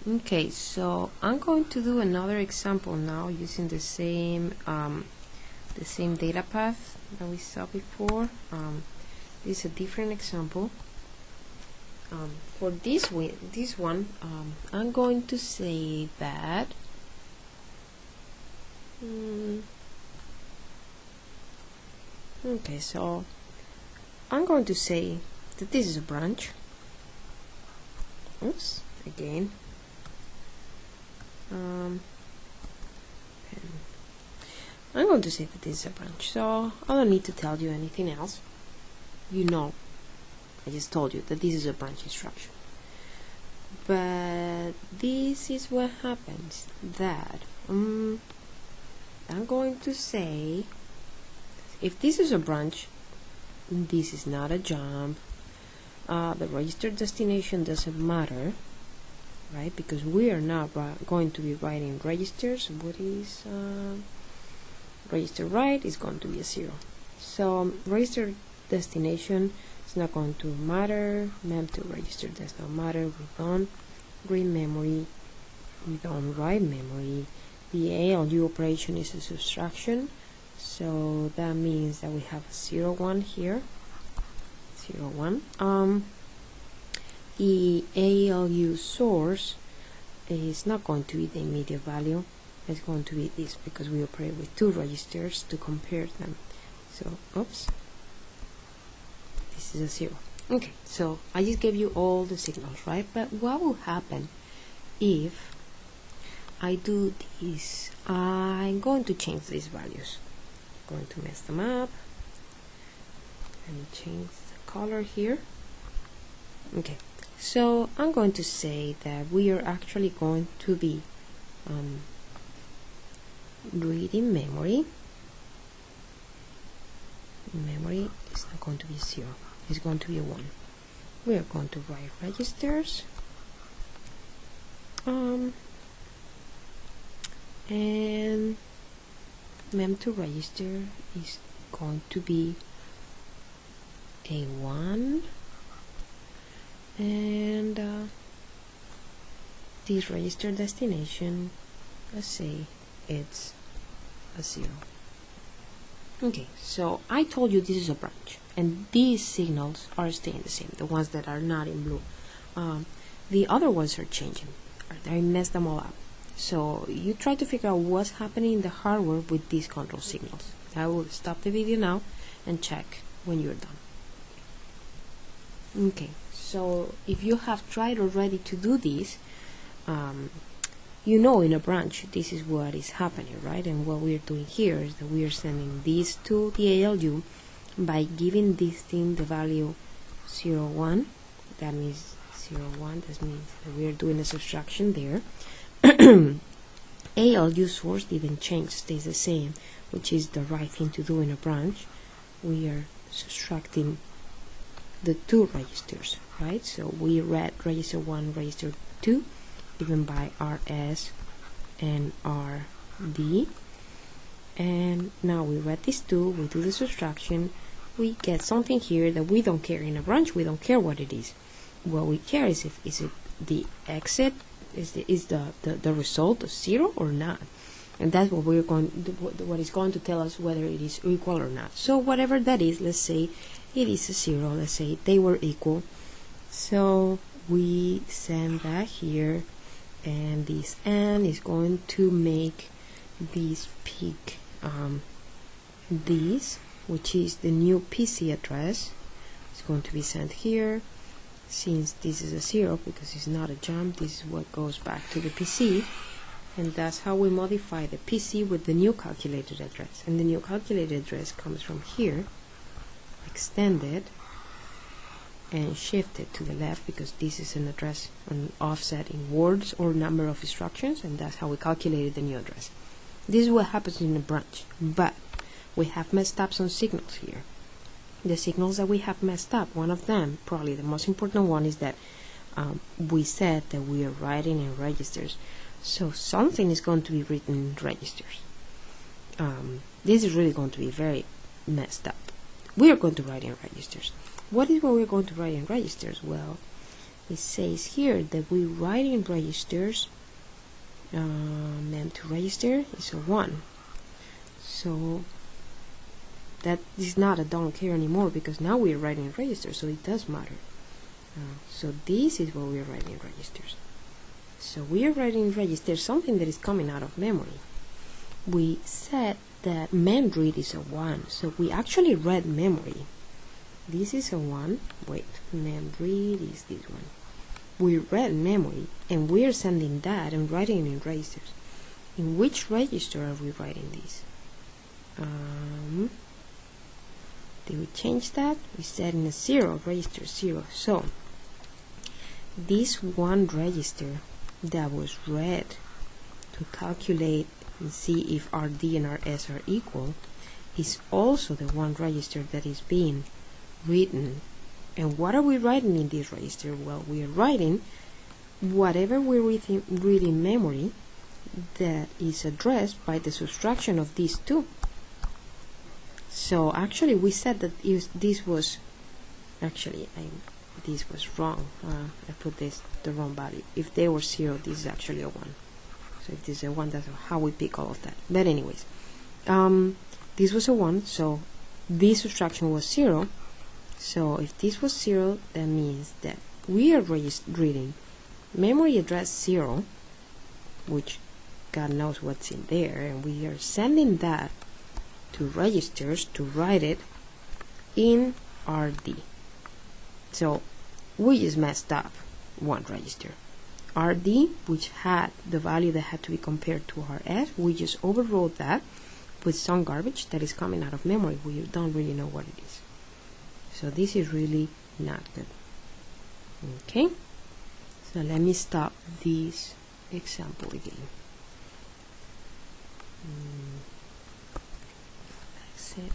Okay, so I'm going to do another example now using the same data path that we saw before. This is a different example. For this one, I'm going to say that okay, so I'm going to say that this is a branch. Oops, again. I'm going to say that this is a branch, so I don't need to tell you anything else. You know, I just told you that this is a branch instruction. But this is what happens, that I'm going to say, if this is a branch, this is not a jump, the register destination doesn't matter, right? Because we are not going to be writing registers. What is register write is going to be a 0. So register destination is not going to matter. Mem to register does not matter. We don't read memory. We don't write memory. The ALU operation is a subtraction, so that means that we have a 0, 1 here. 0, 1. The ALU source is not going to be the immediate value. It's going to be this, because we operate with 2 registers to compare them. So, oops, this is a 0. Okay, so I just gave you all the signals, right? But what will happen if I do this? I'm going to change these values. I'm going to mess them up. Let me change the color here. Okay, so I'm going to say that we are actually going to be reading memory. Memory is not going to be 0, it's going to be a 1. We are going to write registers, and mem to register is going to be a 1, and this register destination, let's say it's a 0. Okay, so I told you this is a branch, and these signals are staying the same, the ones that are not in blue. The other ones are changing. I messed them all up. So you try to figure out what's happening in the hardware with these control signals. I will stop the video now and check when you're done. Okay, so if you have tried already to do this, you know in a branch this is what is happening, right? And what we're doing here is that we are sending this to the ALU by giving this thing the value 0, 1. That means 0, 1, that means that we are doing a subtraction there. ALU source didn't change, stays the same, which is the right thing to do in a branch. We are subtracting the 2 registers, right? So we read register 1, register 2, given by RS and RD, and now we read these 2, we do the subtraction, we get something here that we don't care. In a branch we don't care what it is. What we care is if is it the exit, is the result of 0 or not, and that's what we're going what is going to tell us whether it is equal or not. So whatever that is, let's say it is a 0, let's say they were equal, so we send that here, and this AND is going to make this pick this, which is the new PC address. It's going to be sent here. Since this is a 0 because it's not a jump, this is what goes back to the PC, and that's how we modify the PC with the new calculated address. And the new calculated address comes from here, extended and shifted to the left, because this is an address, an offset in words or number of instructions, and that's how we calculated the new address. This is what happens in a branch, but we have messed up some signals here. The signals that we have messed up, one of them, probably the most important one, is that we said that we are writing in registers, so something is going to be written in registers. This is really going to be very messed up. We are going to write in registers. What is what we're going to write in registers? Well, it says here that we write in registers, mem to register is a 1. So that is not a don't care anymore, because now we're writing in registers, so it does matter. So this is what we're writing in registers. So we are writing in registers something that is coming out of memory. We said that mem read is a 1, so we actually read memory. This is a 1. Wait, mem read is this one. We read memory, and we are sending that and writing in registers. In which register are we writing this? Did we change that? We said in a 0, register 0. So this one register that was read to calculate and see if RD and RS are equal is also the one register that is being written. And what are we writing in this register? Well, we are writing whatever we read in memory that is addressed by the subtraction of these two. So actually we said that this was actually this was wrong. I put the wrong value. If they were 0, this is actually a 1. So if this is a 1, that's how we pick all of that. But anyways, this was a 1, so this subtraction was 0. So if this was 0, that means that we are reading memory address 0, which God knows what's in there, and we are sending that to registers to write it in RD. So we just messed up one register. RD, which had the value that had to be compared to RS, we just overrode that with some garbage that is coming out of memory. We don't really know what it is. So this is really not good. Okay, so let me stop this example again. Exit.